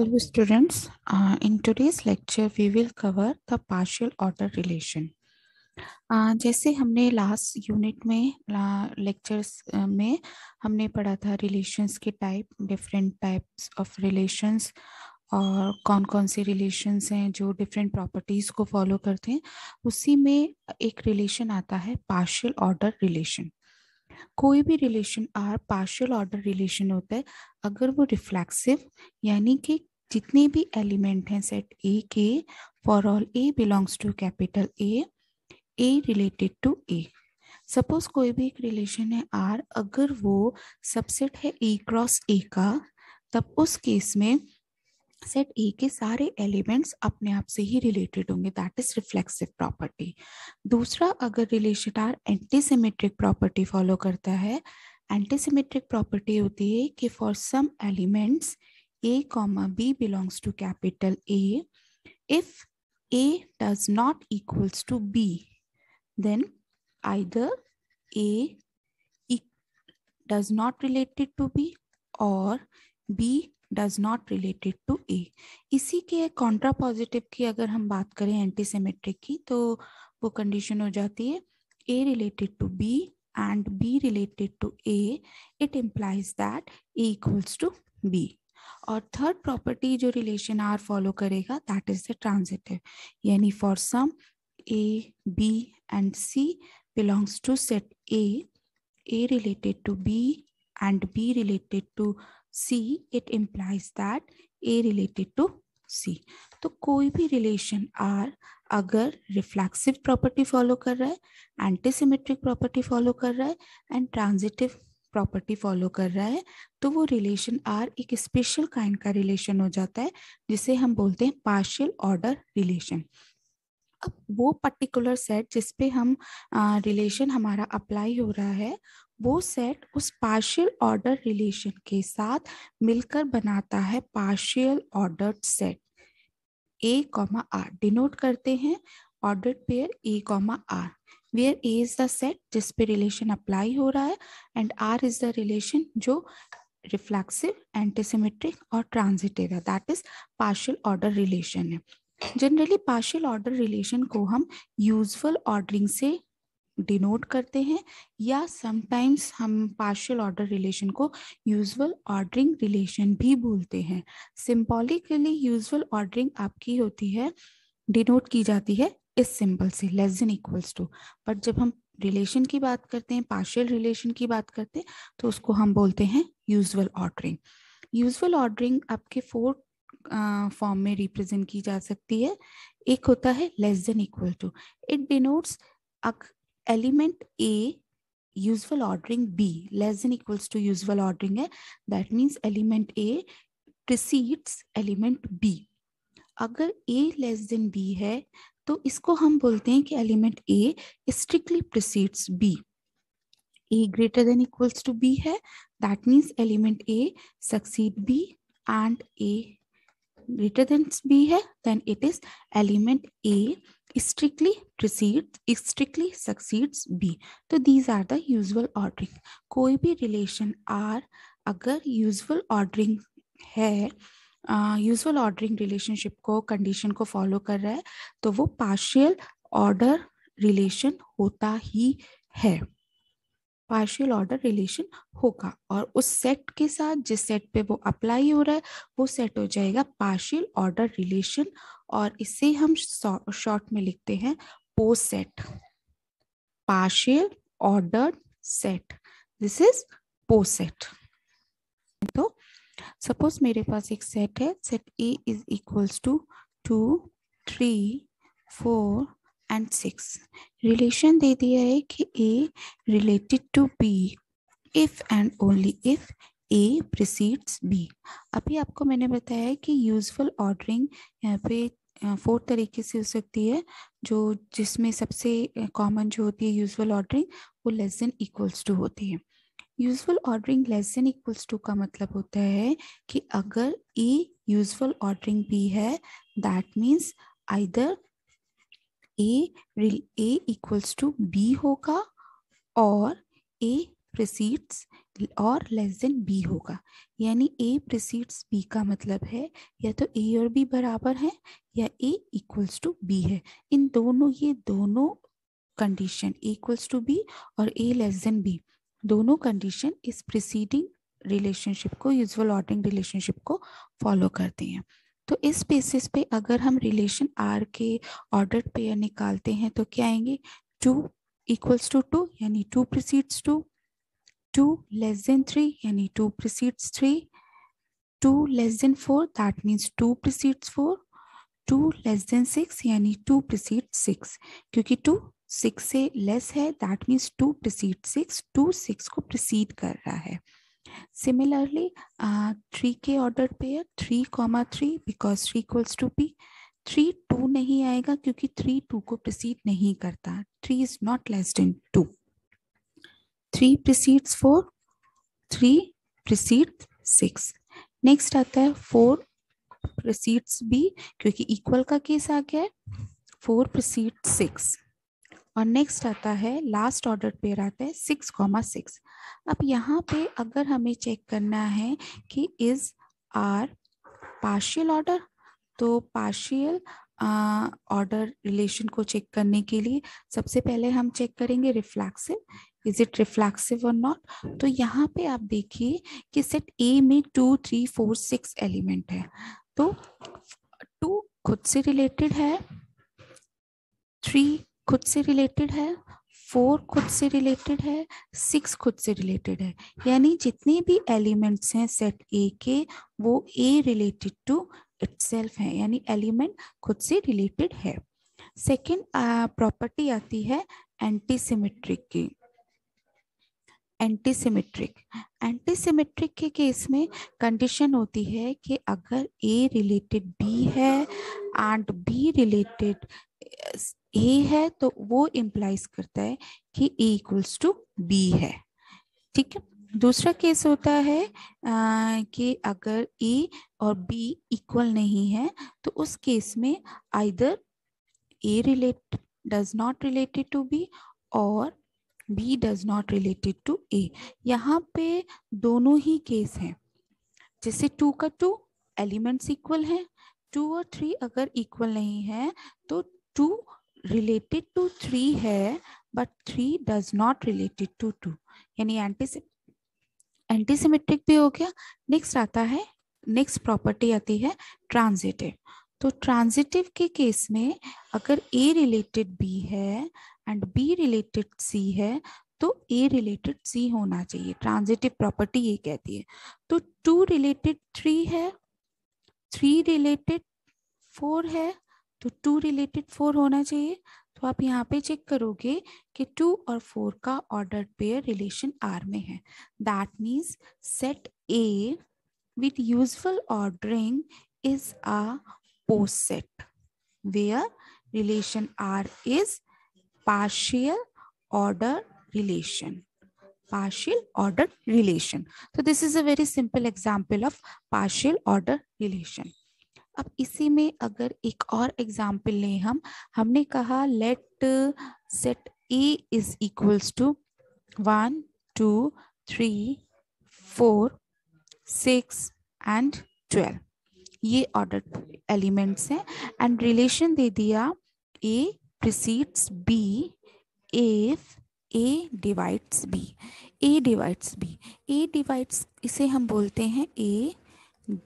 Hello students, in today's lecture we will cover the partial order relation. जैसे हमने last unit में lectures में हमने पढ़ा था रिलेशंस के type, different types of relations और कौन कौन से रिलेशंस हैं जो डिफरेंट प्रॉपर्टीज को फॉलो करते हैं। उसी में एक रिलेशन आता है पार्शियल ऑर्डर रिलेशन। कोई भी relation R partial order relation होता है अगर वो रिफ्लेक्सिव यानी कि जितने भी एलिमेंट हैं सेट ए के for all A belongs to capital A related to A. Suppose कोई भी एक रिलेशन है आर, अगर वो सबसेट है ए क्रॉस ए का, तब उस केस में सेट ए के सारे एलिमेंट्स अपने आप से ही रिलेटेड होंगे, दैट इज रिफ्लेक्सिव प्रॉपर्टी। दूसरा, अगर relation R antisymmetric property follow करता है। एंटीसिमेट्रिक प्रॉपर्टी होती है कि for some elements A comma B belongs to capital A, if A does not equals to B then either A does not related to B or B does not related to A। इसी के Contra positive की अगर हम बात करें antisymmetric की, तो वो कंडीशन हो जाती है A related to B and B related to A, it implies that A equals to B। और थर्ड प्रॉपर्टी जो रिलेशन आर फॉलो करेगा दैट इज द ट्रांजिटिव, यानी for some A, B and C belongs to set A related to B and B related to C, it implies that A related to C। तो कोई भी relation R अगर reflexive property follow कर रहा है, antisymmetric property follow कर रहा है एंड ट्रांजिटिव प्रॉपर्टी फॉलो कर रहा है, तो वो रिलेशन R एक स्पेशल काइंड का रिलेशन हो जाता है जिसे हम बोलते हैं पार्शियल ऑर्डर रिलेशन। अब वो पर्टिकुलर सेट जिसपे हम रिलेशन हमारा अप्लाई हो रहा है, वो सेट उस पार्शियल ऑर्डर रिलेशन के साथ मिलकर बनाता है partial ordered set A comma R. Denote करते हैं ordered pair A comma R, where A is the set जिसपे रिलेशन अप्लाई हो रहा है and R is the relation जो रिफ्लेक्सिव, एंटीसिमेट्रिक और ट्रांजिटिव है, that is partial order relation है। जनरली पार्शियल ऑर्डर रिलेशन को हम यूजुअल ऑर्डरिंग से डिनोट करते हैं, या समटाइम्स हम पार्शियल ऑर्डर रिलेशन को यूजुअल ऑर्डरिंग रिलेशन भी बोलते हैं। सिंबॉलिकली यूजुअल ऑर्डरिंग आपकी होती है, डिनोट की जाती है इस सिंबल से, less than equals to. But जब हम रिलेशन की बात करते हैं, पार्शियल रिलेशन की बात करते हैं, तो उसको हम बोलते हैं यूजुअल ऑर्डरिंग। यूजुअल ऑर्डरिंग आपके 4 फॉर्म में रिप्रेजेंट की जा सकती है। एक होता है less than equal to, it denotes element A usual ordering B, less than equals to usual ordering है, that means element A precedes element B. अगर ए लेस देन बी है तो इसको हम बोलते हैं कि element A strictly precedes B. A greater than equals to B है, that means element A succeed B, and A greater than b है, then it is element A strictly succeeds B। तो these are the usual ordering। कोई भी relation R अगर usual ordering है, usual ordering relationship को, condition को follow कर रहा है, तो वो पार्शियल ऑर्डर रिलेशन होता ही है, पार्शियल ऑर्डर रिलेशन होगा। और उस सेट के साथ जिस सेट पे वो अप्लाई हो रहा है वो सेट हो जाएगा पार्शियल ऑर्डर रिलेशन, और इसे हम शॉर्ट में लिखते हैं poset, partial order set, this is poset. तो सपोज मेरे पास एक सेट है, set A is equals to 2, 3, 4 and 6। Relation दे दिया है कि A related to B if and only if A precedes B. अभी आपको मैंने बताया है कि यूजुअल ऑर्डरिंग यहाँ पे 4 तरीके से हो सकती है, जो जिसमें सबसे कॉमन जो होती है यूजुअल ऑर्डरिंग वो लेस देन इक्वल्स टू होती है। Usual ordering less than equals to का मतलब होता है कि अगर ए यूजुअल ऑर्डरिंग बी है, that means either A equals to B होगा और ए प्रीसीड्स और लेस देन बी होगा, यानी ए प्रीसीड्स बी का मतलब है या तो ए और बी बराबर है या ए इक्वल्स टू बी है। इन दोनों, ये दोनों कंडीशन इक्वल्स टू बी और ए लेस देन बी, दोनों कंडीशन इस प्रीसीडिंग रिलेशनशिप को, यूजुअल ऑर्डरिंग रिलेशनशिप को फॉलो करते हैं। तो इस बेसिस पे अगर हम रिलेशन आर के ऑर्डर्ड पेयर निकालते हैं तो क्या आएंगे, 2 इक्वल्स टू 2 यानी 2 प्रीसीड्स 2, 2 less than 3 यानी 2 precedes 3, 2 less than 4 that means 2 precedes 4, 2 less than 6 यानी 2 precedes 6, क्योंकि 2 6 से लेस है that means 2 precedes 6, 2 6 को precede कर रहा है। Similarly 3 के ordered pair 3, 3 because 3 equals to b, 3 2 नहीं आएगा क्योंकि 3 2 को precede नहीं करता, 3 is not less than 2, 3 precedes 4, 3 precedes 6। Next आता है 4 precedes b क्योंकि इक्वल का केस आ गया है, 4 precedes 6। और नेक्स्ट आता है लास्ट ऑर्डर पेयर आता है 6, 6। अब यहाँ पे अगर हमें चेक करना है कि इज आर पार्शियल ऑर्डर, तो पार्शियल ऑर्डर रिलेशन को चेक करने के लिए सबसे पहले हम चेक करेंगे रिफ्लेक्सिव, इज इट रिफ्लेक्सिव और नॉट। तो यहाँ पे आप देखिए कि सेट ए में 2, 3, 4, 6 एलिमेंट है, तो 2 खुद से रिलेटेड है, 3 खुद से रिलेटेड है, 4 खुद से रिलेटेड है, 6 खुद से रिलेटेड है, यानी जितने भी एलिमेंट्स हैं सेट ए के वो ए रिलेटेड टू इटसेल्फ है, यानी एलिमेंट खुद से रिलेटेड है। सेकेंड प्रॉपर्टी आती है एंटीसिमेट्रिक की। एंटीसिमेट्रिक के केस में कंडीशन होती है कि अगर ए रिलेटेड बी है एंड बी रिलेटेड ए है तो वो इम्प्लाइज करता है कि ए इक्वल्स टू बी है, ठीक है। दूसरा केस होता है कि अगर ए और बी इक्वल नहीं है तो उस केस में either A relate does not related to B और B does not related to A। यहाँ पे दोनों ही केस हैं, जैसे 2 का 2 एलिमेंट्स इक्वल हैं, 2 और 3 अगर इक्वल नहीं है तो 2 रिलेटेड टू 3 है but 3 does not related to 2, यानी एंटीसिमेट्रिक भी हो गया। नेक्स्ट आता है, नेक्स्ट प्रॉपर्टी आती है ट्रांजिटिव। तो ट्रांजिटिव के केस में अगर A रिलेटेड B है एंड B रिलेटेड C है तो A रिलेटेड C होना चाहिए, ट्रांजिटिव प्रॉपर्टी ये कहती है। तो 2 रिलेटेड 3 है, 3 रिलेटेड 4 है तो 2 रिलेटेड 4 होना चाहिए। तो आप यहाँ पे चेक करोगे कि 2 और 4 का ऑर्डर्ड पेयर रिलेशन R में है, that means set A with useful ordering is a post set where relation R is partial order relation, partial order relation. So this is a very simple example of partial order relation. अब इसी में अगर एक और example लें हमने कहा let set A is equals to 1, 2, 3, 4, 6 and 12, ये ऑर्डर एलिमेंट्स हैं एंड रिलेशन दे दिया A precedes B if A divides B, A divides B, A divides इसे हम बोलते हैं A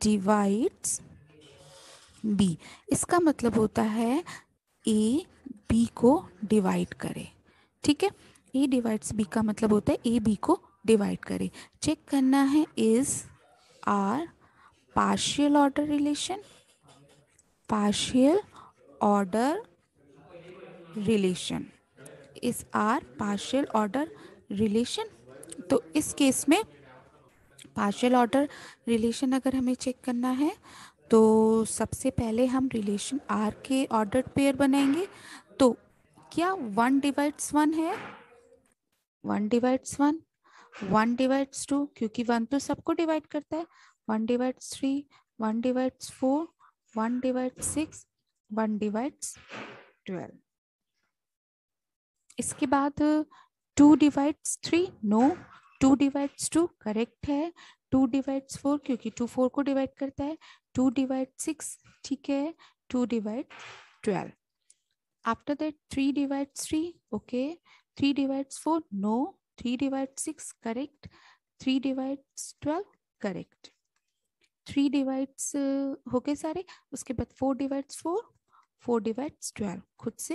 divides B, इसका मतलब होता है A B को डिवाइड करे, ठीक है। A डिवाइड्स B का मतलब होता है A B को डिवाइड करे। चेक करना है is R partial order relation, partial order relation is R partial order relation। तो इस केस में पार्शियल ऑर्डर रिलेशन अगर हमें चेक करना है तो सबसे पहले हम रिलेशन R के ऑर्डर्ड पेयर बनाएंगे। तो क्या 1 डिवाइड्स 1 है, 1 डिवाइड्स 1, 1 डिवाइड्स 2 क्योंकि 1 तो सबको डिवाइड करता है, 1 डिवाइड्स 3, 1 डिवाइड्स 4, 1 डिवाइड्स 6, 1 डिवाइड्स 12। इसके बाद 2 डिवाइड्स 3, नो, 2 डिवाइड्स 2 करेक्ट है, 2 डिवाइड्स 4 क्योंकि 2 4 को डिवाइड करता है, 2 डिवाइड 6 ठीक है, 2 divide 12. After that 3 divides 3, okay, 3 divides 4, no, 3 divides 6, correct, 3 divides 12, correct. 3 divides हो गए सारे, उसके बाद 4 डिवाइड्स 4, 4 डिवाइड्स 12 खुद से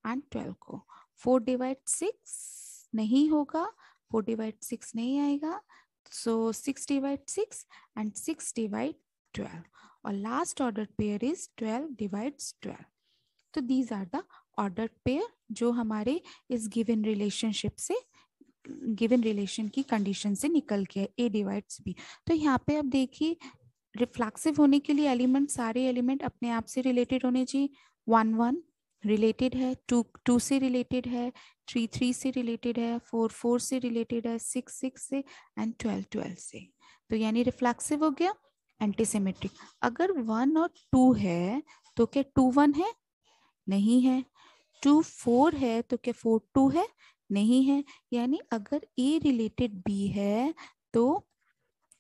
एंड 12 को, 4 डिवाइड 6 नहीं होगा, 4 डिवाइड 6 नहीं आएगा, सो 6 डिवाइड 6 एंड 6 डिवाइड 12 और last order pair is 12 divides 12. तो these are the order pair जो हमारे इस गिवन रिलेशनशिप से, गिवन रिलेशन की कंडीशन से निकल के ए डिवाइड्स बी. तो यहाँ पे अब देखिए रिफ्लेक्सिव होने के लिए एलिमेंट, सारे एलिमेंट अपने आप से रिलेटेड होने चाहिए. 1 1 रिलेटेड है, 2 2 से रिलेटेड है, 3 3 से रिलेटेड है, 4 4 से रिलेटेड है, 6 6 से एंड 12 12 से. तो यानी रिफ्लेक्सिव हो गया. एंटीसिमेट्रिक, अगर 1 और 2 है तो क्या 2 1 है? नहीं है. 2 4 है तो क्या 4 2 है? नहीं है. यानी अगर A रिलेटेड B है तो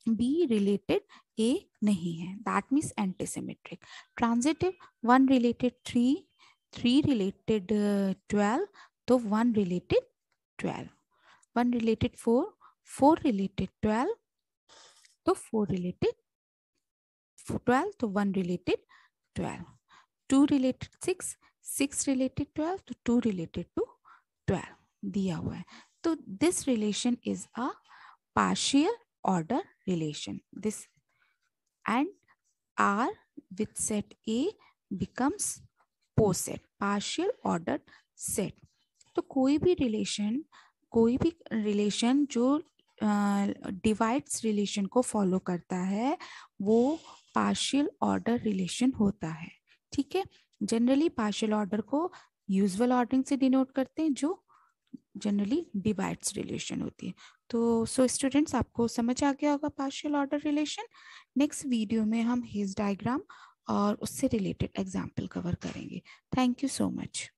B रिलेटेड A नहीं है. That means antisymmetric. Transitive, 1 related 3, 3 related 12 तो 1 रिलेटेड 12, 1 रिलेटेड 4, 4 रिलेटेड 12 तो 4 रिलेटेड 12 तो 1 रिलेटेड 12, 2 रिलेटेड 6, 6 रिलेटेड 12 तो 2 रिलेटेड टू 12 दिया हुआ है. तो this relation is a partial order relation. This and R with set A becomes poset, partial ordered set. तो कोई भी रिलेशन जो डिवाइड्स रिलेशन को फॉलो करता है वो पार्शियल ऑर्डर रिलेशन होता है. ठीक है. जनरली पार्शियल ऑर्डर को यूजुअल ऑर्डरिंग से डिनोट करते हैं जो जनरली डिवाइड्स रिलेशन होती है. तो सो स्टूडेंट्स आपको समझ आ गया होगा partial order relation. Next video में हम हेज डायग्राम और उससे रिलेटेड एग्जाम्पल कवर करेंगे. Thank you so much.